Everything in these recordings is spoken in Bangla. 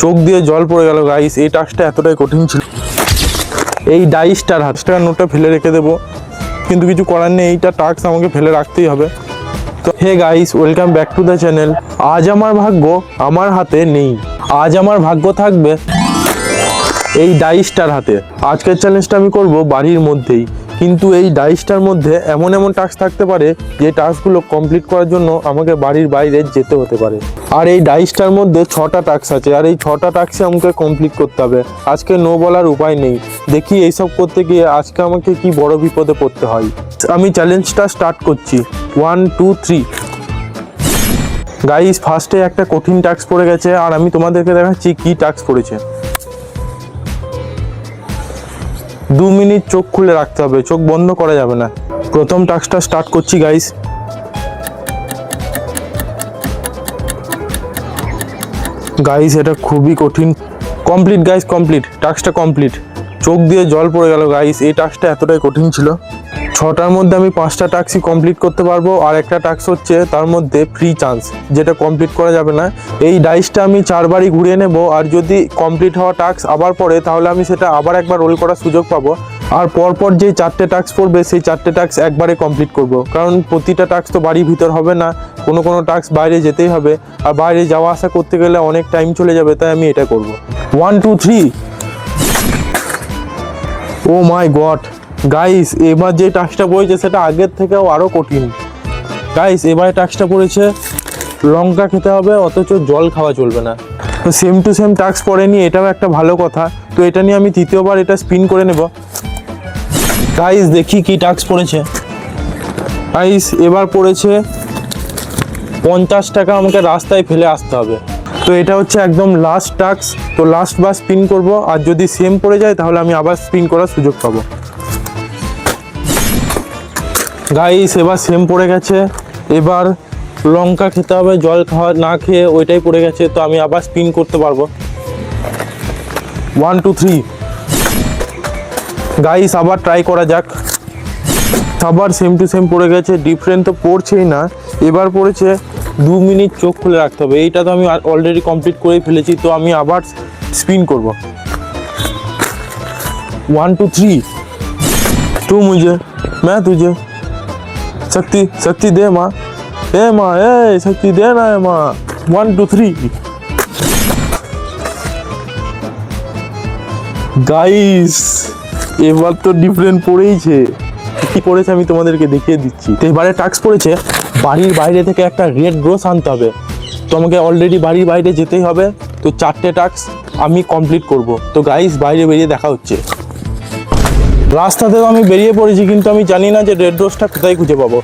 চোখ দিয়ে জল পড়ে গেল গাইস, এই টাস্কটা এতটাই কঠিন ছিল। এই ডাইসটার 1,000 টাকার নোটটা ফেলে রেখে দেবো, কিন্তু কিছু করার নেই, এইটা টাস্ক আমাকে ফেলে রাখতেই হবে। তো hey guys, welcome back to the channel. আজ আমার ভাগ্য আমার হাতে নেই, আজ আমার ভাগ্য থাকবে এই ডাইসটার হাতে। আজকের চ্যালেঞ্জটা আমি করব বাড়ির মধ্যেই, কিন্তু এই ডাইসটার মধ্যে এমন এমন টাস্ক থাকতে পারে যে টাস্কগুলো কমপ্লিট করার জন্য আমাকে বাড়ির বাইরে যেতে হতে পারে। আর এই ডাইসটার মধ্যে 6টা টাস্ক আছে, আর এই 6টা টাস্কই আমাকে কমপ্লিট করতে হবে। আজকে নো বলার উপায় নেই। দেখি এইসব করতে গিয়ে আজকে আমাকে কি বড় বিপদে পড়তে হয়। আমি চ্যালেঞ্জটা স্টার্ট করছি। 1 2 3। গাইস, ফার্স্টে একটা কঠিন টাস্ক পড়ে গেছে, আর আমি তোমাদেরকে দেখাচ্ছি কি টাস্ক পড়েছে। 2 মিনিট চোখ খুলে রাখতে হবে, চোখ বন্ধ করা যাবে না। প্রথম টাস্কটা স্টার্ট করছি গাইস। গাইস, এটা খুবই কঠিন। কমপ্লিট গাইস, কমপ্লিট, টাস্কটা কমপ্লিট। চোখ দিয়ে জল পড়ে গেল গাইস, এই টাস্কটা এতটাই কঠিন ছিল। 6টার মধ্যে আমি 5টা টাস্কই কমপ্লিট করতে পারবো, আর একটা টাস্ক হচ্ছে তার মধ্যে ফ্রি চান্স, যেটা কমপ্লিট করা যাবে না। এই ডাইসটা আমি 4বারই ঘুরিয়ে নেব, আর যদি কমপ্লিট হওয়া টাস্ক আবার পড়ে তাহলে আমি সেটা আবার একবার রোল করার সুযোগ পাবো। আর পরপর যে 4টে টাস্ক পড়বে সেই 4টে টাস্ক একবারে কমপ্লিট করব, কারণ প্রতিটা টাস্ক তো বাড়ির ভিতর হবে না, কোনো টাস্ক বাইরে যেতেই হবে, আর বাইরে যাওয়া আসা করতে গেলে অনেক টাইম চলে যাবে, তাই আমি এটা করব। 1 2 3। ও মাই গড গাইস, এবার যে টাস্কটা পড়েছে সেটা আগের থেকেও আরও কঠিন। গাইস, এবারে টাস্কটা পড়েছে লঙ্কা খেতে হবে অথচ জল খাওয়া চলবে না। তো সেম টু সেম টাস্ক পড়েনি, এটাও একটা ভালো কথা। তো এটা নিয়ে আমি তৃতীয়বার এটা স্পিন করে নেব। গাইস, দেখি কি টাস্ক পড়েছে। গাইস, এবার পড়েছে 50 টাকা আমাকে রাস্তায় ফেলে আসতে হবে। তো এটা হচ্ছে একদম লাস্ট টাস্ক। তো লাস্ট বার স্পিন করব, আর যদি সেম পড়ে যায় তাহলে আমি আবার স্পিন করার সুযোগ পাবো। গাইস, এবার সেম পড়ে গেছে। এবার লঙ্কা খেতে হবে, জল খাওয়া না খেয়ে ওইটাই পড়ে গেছে, তো আমি আবার স্পিন করতে পারবো। 1 2 3। গাইস, আবার ট্রাই করা যাক। আবার সেম টু সেম পড়ে গেছে, ডিফারেন্ট তো পড়ছেই না। এবার পড়েছে 2 মিনিট চোখ খুলে রাখতে হবে। এইটা তো আমি অলরেডি কমপ্লিট করেই ফেলেছি, তো আমি আবার স্পিন করব। 1 2 3। तू मुझे मैं तुझे, शक्ति शक्ति दे माँ, ए माँ ए शक्ति दे ना है माँ। 1 2 3। গাইস, এবার তো ডিফারেন্ট পড়েইছে। কি পড়েছে আমি তোমাদেরকে দেখিয়ে দিচ্ছি। তো এবারে টাস্ক পড়েছে বাড়ির বাইরে থেকে একটা রেড রোজ আনতে হবে। তো আমাকে অলরেডি বাড়ির বাইরে যেতেই হবে, তো 4টে টাস্ক আমি কমপ্লিট করব। তো গাইস, বাইরে বেরিয়ে দেখা হচ্ছে। রাস্তাতেও আমি বেরিয়ে পড়েছি, কিন্তু আমি জানি না যে রেড রোজটা কোথায় খুঁজে পাবো।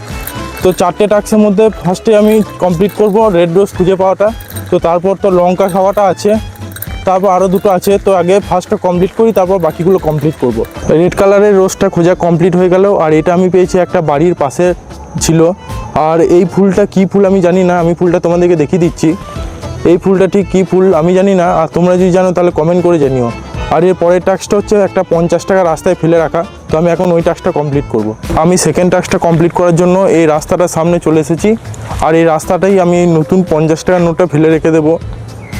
তো 4টে টাস্কের মধ্যে ফার্স্টে আমি কমপ্লিট করব রেড রোজ খুঁজে পাওয়াটা। তো তারপর তো লঙ্কা খাওয়াটা আছে, তারপর আরও 2টো আছে। তো আগে ফার্স্টটা কমপ্লিট করি, তারপর বাকিগুলো কমপ্লিট করব। রেড কালারের রোজটা খোঁজা কমপ্লিট হয়ে গেল, আর এটা আমি পেয়েছি একটা বাড়ির পাশে ছিল। আর এই ফুলটা কি ফুল আমি জানি না, আমি ফুলটা তোমাদেরকে দেখিয়ে দিচ্ছি। এই ফুলটা ঠিক কী ফুল আমি জানি না, আর তোমরা যদি জানো তাহলে কমেন্ট করে জানিও। আর এর পরের টাস্কটা হচ্ছে একটা 50 টাকা রাস্তায় ফেলে রাখা। তো আমি এখন ওই টাস্কটা কমপ্লিট করব। আমি সেকেন্ড টাস্কটা কমপ্লিট করার জন্য এই রাস্তাটার সামনে চলে এসেছি, আর এই রাস্তাটাই আমি নতুন 50 টাকার নোটটা ফেলে রেখে দেবো,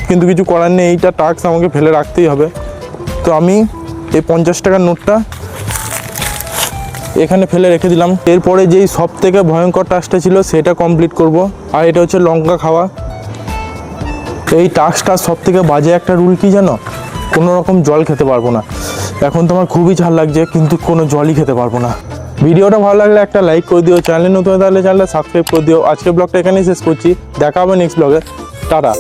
কিন্তু কিছু করার নেই, এইটা টাস্ক আমাকে ফেলে রাখতেই হবে। তো আমি এই 50 টাকার নোটটা এখানে ফেলে রেখে দিলাম। এরপরে যেই সব থেকে ভয়ঙ্কর টাস্কটা ছিল সেটা কমপ্লিট করব, আর এটা হচ্ছে লঙ্কা খাওয়া। এই টাস্কটা সব থেকে বাজে একটা রুল কি জানো, কোনো রকম জল খেতে পারবো না। এখন তো আমার খুবই ঝাল লাগছে, কিন্তু কোনো জলই খেতে পারবো না। ভিডিওটা ভালো লাগলে একটা লাইক করে দিও, চ্যানেলে নতুন তাহলে চ্যানেলটা সাবস্ক্রাইব করে দিও। আজকের ব্লগটা এখানেই শেষ করছি, দেখা হবে নেক্সট ব্লগে। টাটা।